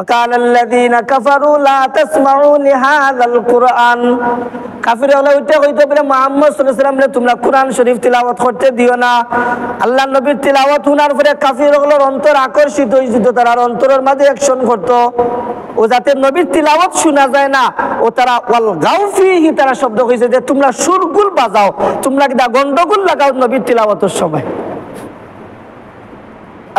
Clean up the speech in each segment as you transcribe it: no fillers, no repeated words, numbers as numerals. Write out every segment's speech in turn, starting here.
وقال الذين كفروا لا تسمعوا لهذا القرآن কাফির হলো ওইটা কইতে পারে মুহাম্মদ সাল্লাল্লাহু আলাইহি ওয়াসাল্লাম তোমরা কোরআন শরীফ তিলাওয়াত করতে দিও না। আল্লাহর নবীর তিলাওয়াত শোনার পরে কাফির হলোর অন্তর আকর্ষিত হইছিল, তারা অন্তরের মাঝে অ্যাকশন করত ও যাতে নবীর তিলাওয়াত শোনা যায় না ও তারা ওয়াল গাউফিহি তারা শব্দ কইছে যে তোমরা সুরগুল বাজাও, তোমরা কিটা গন্ডগোল লাগাও নবীর তিলাওয়াতের সময়।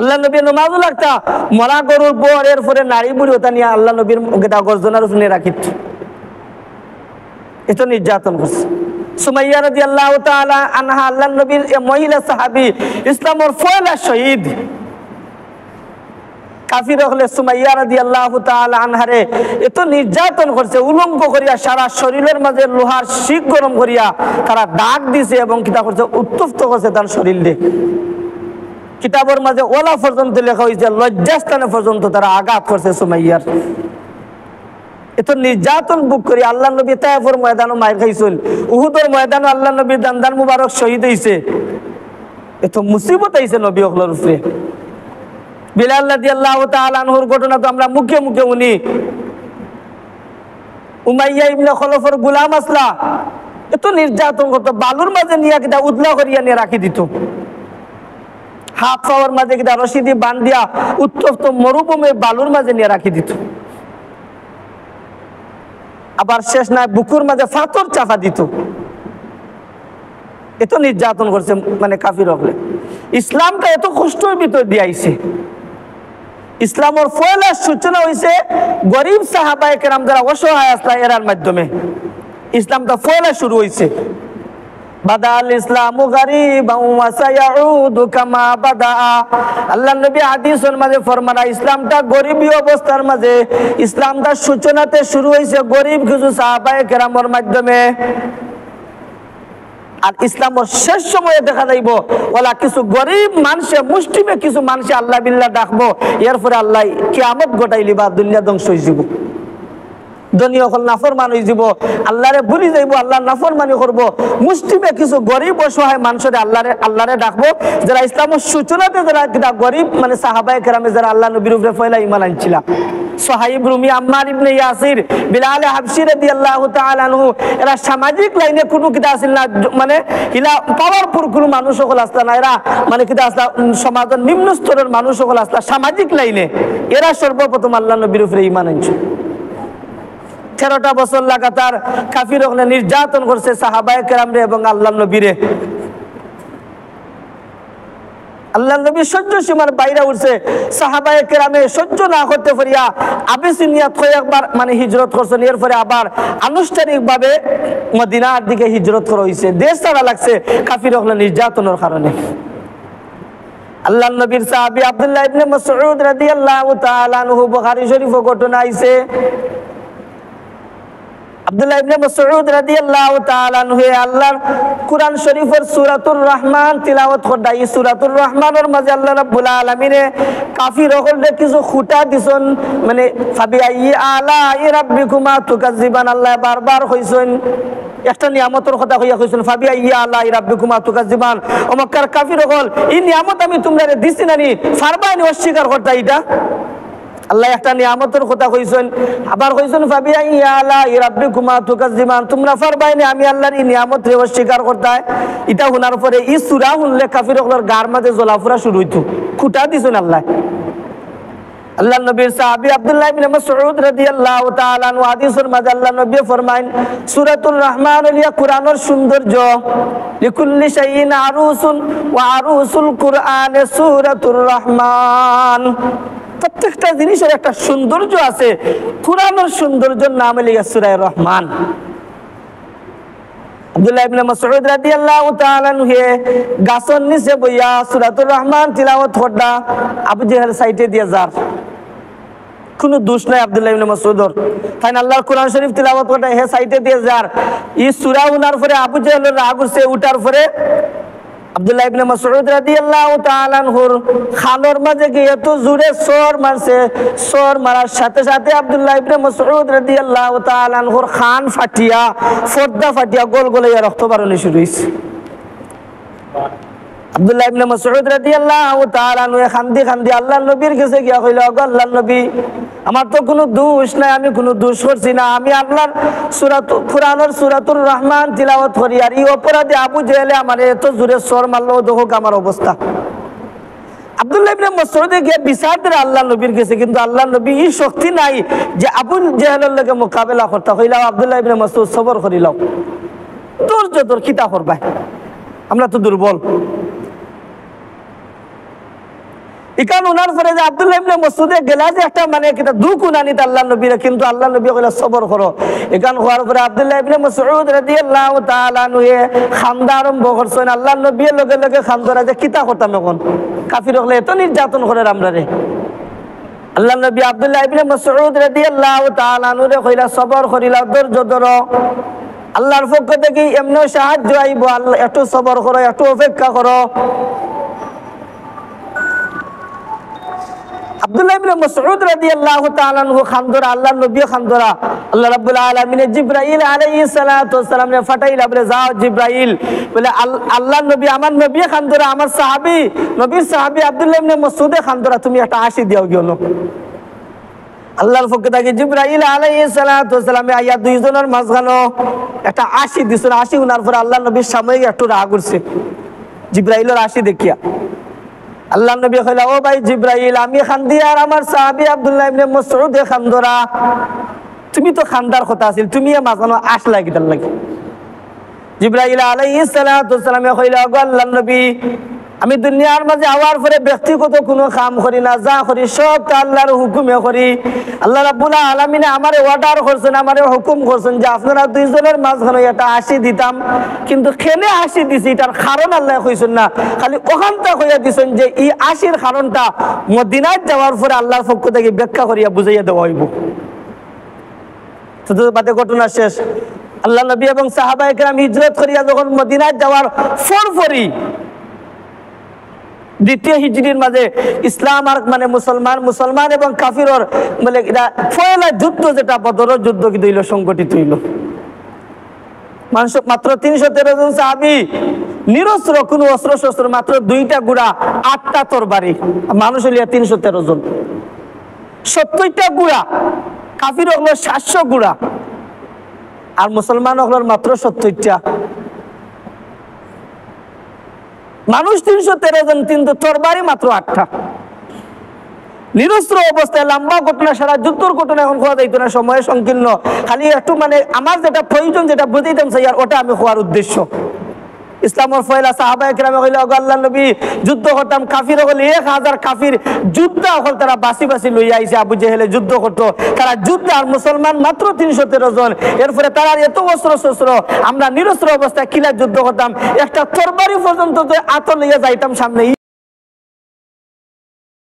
আল্লাহ নবী নামাজও লাগতা মরা গরুর বর এরপরে নারী বুড়ি ওটা নিয়ে আল্লাহ নবীর গেটা গর্জনার উপরে রাখিত, এত নির্যাতন করছে। সুমাইয়া রাদিয়াল্লাহু তাআলা আনহা আল্লাহ নবীর মহিলা সাহাবী, ইসলামের পয়লা শহীদ। কাফির হলে সুমাইয়া রাদিয়াল্লাহু তাআলা আনহারে এত নির্যাতন করছে, উলঙ্গ করিয়া সারা শরীরের মাঝে লোহার শিক গরম করিয়া তারা দাগ দিছে এবং কিতা করছে উত্তপ্ত করছে তার শরীর দিয়ে। কিতাবের মাঝে ওলা পর্যন্ত লেখা হয়েছে লজ্জাস্থানে পর্যন্ত তারা আঘাত করছে সুমাইয়ার। এত নির্যাতন বুক করি আল্লাহ নবী তায়েফের ময়দানও মার খাইছেন, উহুদের ময়দানও আল্লাহ নবীর দান্দান মুবারক শহীদ হইছে। এত মুসিবত আইছে নবী ওগুলোর উপরে। বিলাল রাদিয়াল্লাহু তাআলা আনহুর ঘটনা তো আমরা মুখে মুখে শুনি। উমাইয়া ইবনে খলফের গোলাম আসলা এত নির্যাতন করতো, বালুর মাঝে নিয়ে কিটা উদলা করিয়া নিয়ে রাখি দিত, হাত পাওয়ার মাঝে কিটা রশি দিয়ে বান দিয়া উত্তপ্ত মরুভূমির বালুর মাঝে নিয়ে রাখি দিত। আবার শেষ নাই বুকুর মাঝে ফাতর চাপা দিত। এত নির্যাতন করছে মানে কাফির হলে। ইসলামটা এত কষ্টের ভিতর দিয়ে আইছে। ইসলামের পয়লা সূচনা হয়েছে গরিব সাহাবায়ে কেরাম যারা অসহায় আসলা এরার মাধ্যমে ইসলামটা পয়লা শুরু হয়েছে। বাদাল ইসলামু গরিবান ওয়া সায়াউদু কামা বাদা। আল্লাহ নবী হাদিসের মাঝে ফরমানা ইসলামটা গরিবী অবস্থার মাঝে ইসলামটা সূচনাতে শুরু হয়েছে গরিব কিছু সাহাবায়ে কেরামের মাধ্যমে। আর ইসলামের শেষ সময়ে দেখা যাইব ওলা কিছু গরিব মানুষে মুষ্টিমে কিছু মানুষে আল্লাহ বিল্লাহ ডাকবো, এরপরে আল্লাহ কিয়ামত ঘটাইলি বা দুনিয়া ধ্বংস হয়ে যাব। দুনিয়া হল নাফরমান হয়ে যাব, আল্লাহরে ভুলি যাইব, আল্লাহ নাফরমানি করবো। মুসলিমে কিছু গরিব অসহায় মানুষের আল্লাহরে ডাকবো যারা ইসলামের সূচনাতে যারা গরিব মানে সাহাবায়ে কেরামে যারা আল্লাহ নবীর উপরে পয়লা ঈমান আনছিল। সুহাইব রুমি, আম্মার ইবনে ইয়াসির, বিলাল হাবশী রাদিয়াল্লাহু তাআলা আনহু এরা সামাজিক লাইনে কোনো কিটা আছিল না, মানে ইলা পাওয়ারফুল কোনো মানুষ সকল আসলা না, এরা মানে কিটা আসলা সমাজের নিম্ন স্তরের মানুষ সকল আসলা সামাজিক লাইনে। এরা সর্বপ্রথম আল্লাহ নবীর উপরে ঈমান আনছে। 13টা বছর লাগাতার কাফির ওখানে নির্যাতন করছে সাহাবায়ে কেরামরে এবং আল্লাহ নবীরে। আল্লাহ নবী সহ্য সীমার বাইরে উঠছে, সাহাবায়ে কেরামে সহ্য না করতে পারিয়া আবিসিনিয়াত কয়েকবার মানে হিজরত করছেন, এরপরে আবার আনুষ্ঠানিকভাবে মদিনার দিকে হিজরত করা হয়েছে। দেশ ছাড়া লাগছে কাফির ওখানে নির্যাতনের কারণে। আল্লাহ নবীর সাহাবী আব্দুল্লাহ ইবনে মাসউদ রাদিয়াল্লাহু তাআলা আনহু বুখারী শরীফে ঘটনা আইছে। আব্দুল্লাহ ইবনে মাসউদ রাদিয়াল্লাহু তাআলা আনহু আল্লাহর কুরআন শরীফের সূরাতুর রহমান তিলাওয়াত করদা। এই সূরাতুর রহমানের মাঝে আল্লাহ রাব্বুল আলামিনে কাফির হলরে কিছু খুঁটা দিছেন, মানে ফাবিআইয়ি আলাই রাব্বিকুমা তুকাজ্জিবান। আল্লাহ বারবার কইছেন একটা নিয়ামতের কথা কইয়া কইছেন ফাবিআইয়ি আলাই রাব্বিকুমা তুকাজ্জিবান। ও মক্কার কাফির হল এই নিয়ামত আমি তোমরা দিছি নানি, ফারবানি অস্বীকার করতা। এটা আল্লাহ একটা নিয়ামতের কথা কইছেন, আবার কইছেন ফাবিআইয়ি আলাই রাব্বিকুমা তুকাজ্জিবান, তোমরা ফারবাইনি আমি আল্লাহর এই নিয়ামতরে অস্বীকার করতায়। এটা শোনার পরে এই সূরা শুনলে কাফিরগুলোর গার মাঝে জ্বলাফুরা শুরু হইতো, খুঁটা দিছেন আল্লাহ। আল্লাহ নবীর সাহাবী আব্দুল্লাহ ইবনে মাসউদ রাদিয়াল্লাহু তাআলা আনহু হাদিসের মাঝে আল্লাহ নবী ফরমায়েন সূরাতুর রহমান হলিয়া কুরআনের সৌন্দর্য। লিকুল্লি শাইইন আরুসুন ওয়া আরুসুল কুরআনে সূরাতুর রহমান। প্রত্যেকটা জিনিসের একটা সৌন্দর্য আছে, কুরআনের সৌন্দর্যের নাম হলো সূরা রহমান। আব্দুল্লাহ ইবনে মাসউদ রাদিয়াল্লাহু তাআলা আনহু গাছের নিচে বইয়া সূরাতুর রহমান তিলাওয়াত করদা। আবু জেহেল সাইটে দিয়ে যার কোনো দোষ নাই আব্দুল্লাহ ইবনে মাসউদর, তাই আল্লাহর কোরআন শরীফ তিলাওয়াত করদা হে সাইটে দিয়ে যার। এই সূরা উনার পরে আবু জেহেলের রাগ উঠছে, উঠার পরে আব্দুল্লাহ ইবনে মাসউদ রাদিয়াল্লাহু তাআলা আনহুর খানোর মাঝে গিয়ে এত জোরে সর মারছে, সর মারার সাথে সাথে আব্দুল্লাহ ইবনে মাসউদ রাদিয়াল্লাহু তাআলা আনহুর খান ফাটিয়া পর্দা ফাটিয়া গোল গোল রক্ত বারণে শুরু হয়েছে। আব্দুল্লাহ ইবনে মাসউদ রাদিয়াল্লাহু তাআলা আনহু খান্দি খান্দি আল্লাহর নবীর কাছে গিয়া কইল, ওগো আল্লাহর নবী, আমার তো কোনো দোষ নাই, আমি কোনো দোষ করছি না, আমি আল্লাহর কুরআনের সূরাতুর রহমান তিলাওয়াত করি, আর এই অপরাধে আবু জেহেলে আমার এত জোরে সর মারলো, দেখো আমার অবস্থা। আব্দুল্লাহ ইবনে মাসউদ গিয়া বিচার দিল আল্লাহর নবীর কাছে, কিন্তু আল্লাহর নবী এই শক্তি নাই যে আবু জেহেলের লগে মোকাবেলা করতে। কইলাও আব্দুল্লাহ ইবনে মাসউদ সবর করিলাও, ধৈর্য ধর, কিতা করবা, আমরা তো দুর্বল। ইকান উনার পরে যে আব্দুল্লাহ ইবনে মাসউদে গেলা যে একটা মানে কিটা দুঃখ উনানিত আল্লাহর নবীরে, কিন্তু আল্লাহর নবী কইলা সবর করো। ইকান হওয়ার পরে আব্দুল্লাহ ইবনে মাসউদ রাদিয়াল্লাহু তাআলা আনহু খান্দা আরম্ভ করছেন। আল্লাহর নবীর লগে লগে খান্দরা যে কিতা করতাম, এখন কাফির হলে এত নির্যাতন করে আমরা রে। আল্লাহর নবী আব্দুল্লাহ ইবনে মাসউদ রাদিয়াল্লাহু তাআলা আনহু রে কইলা সবর করিলা, ধৈর্য ধরো, আল্লাহর পক্ষ থেকে এমনি সাহায্য আইব, আল্লাহ একটু সবর করো, একটু অপেক্ষা করো। আব্দুল্লাহ ইবনে মাসউদ রাদিয়াল্লাহু তাআলা আনহু খান্দরা, আল্লাহর নবী খান্দরা, আল্লাহ রাব্বুল আলামিন জিবরাইল আলাইহিস সালাতু ওয়াস সালাম নে ফাটাইলা, বলে যাও জিবরাইল, বলে আল্লাহর নবী আমার নবী খান্দরা, আমার সাহাবী নবীর সাহাবী আব্দুল্লাহ ইবনে মাসউদে খান্দরা, তুমি একটা হাসি দিও গিয়েলো। আল্লাহর পক্ষ থেকে জিবরাইল আলাইহিস সালাতু ওয়াস সালাম আইয়া দুইজনের মাঝখানে একটা হাসি দিছেন। হাসি উনার পরে আল্লাহর নবীর সামনে একটু রাগ করছে জিবরাইলের হাসি দেখিয়া। আল্লাহ নবী কইলা, ও ভাই জিবরাইল, আমি খান্দি আর আমার সাহাবী আব্দুল্লাহ ইবনে মাসউদ খান্দরা, তুমি তো খান্দার কথা আছিল, তুমি মাঝখানে আসলা কিটার লাগি? জিবরাইল আলাইহিস সালাতু ওয়াস সালাম কইলা, ও আল্লাহর নবী, আমি দুনিয়ার মাঝে আওয়ার পরে ব্যক্তিগত কোনো কাম করি না, যা করি সব তা আল্লাহর হুকুমে করি। আল্লাহ রাব্বুল আলামিন আমারে অর্ডার করছেন, আমারে হুকুম করছেন যে আপনারা দুইজনের মাঝখানে একটা হাসি দিতাম, কিন্তু কেনে হাসি দিছি এটার কারণ আল্লাহ কইছেন না, খালি ওখানটা কইয়া দিছেন যে এই হাসির কারণটা মদিনায় যাওয়ার পরে আল্লাহর পক্ষ থেকে ব্যাখ্যা করিয়া বুঝাইয়া দেওয়া হইব। তো বাদে ঘটনা শেষ। আল্লাহ নবী এবং সাহাবায়ে কেরাম হিজরত করিয়া যখন মদিনায় যাওয়ার পরপরই দ্বিতীয় হিজরির মাঝে ইসলাম আর মানে মুসলমান এবং কাফিরর মানে এটা পয়লা যুদ্ধ, যেটা বদরের যুদ্ধ কিন্তু হইল, সংগঠিত হইল। মানুষ মাত্র 313 জন সাহাবী, নিরস্ত্র, কোনো অস্ত্র শস্ত্র, মাত্র 2টা ঘোড়া, 8টা তরবারি, মানুষ হইল 313 জন, 70টা ঘোড়া, কাফির হলো 700 ঘোড়া, আর মুসলমান হলো মাত্র 70টা মানুষ। 313 জন, কিন্তু তরবারি মাত্র 8টা। নিরস্ত্র অবস্থায় লম্বা ঘটনা, সারা যুদ্ধর ঘটনা এখন খোয়া যাইতো না, সময় সংকীর্ণ, খালি একটু মানে আমার যেটা প্রয়োজন, যেটা বুঝাইতাম চাই, আর ওটা আমি খোয়ার উদ্দেশ্য। ইসলামের ফয়লা সাহাবায়ে কেরামে কইলা, ওগো আল্লাহর নবী, যুদ্ধ করতাম, কাফির হলে 1000 কাফির যুদ্ধ হল, তারা বাসি বাসি লইয়া আইছে, আবু জেহেলে যুদ্ধ করতো, তারা যুদ্ধ, আর মুসলমান মাত্র 313 জন। এরপরে তারা এত অস্ত্র শস্ত্র, আমরা নিরস্ত্র অবস্থায় কিলা যুদ্ধ করতাম, একটা তরবারি পর্যন্ত আত লইয়া যাইতাম সামনে।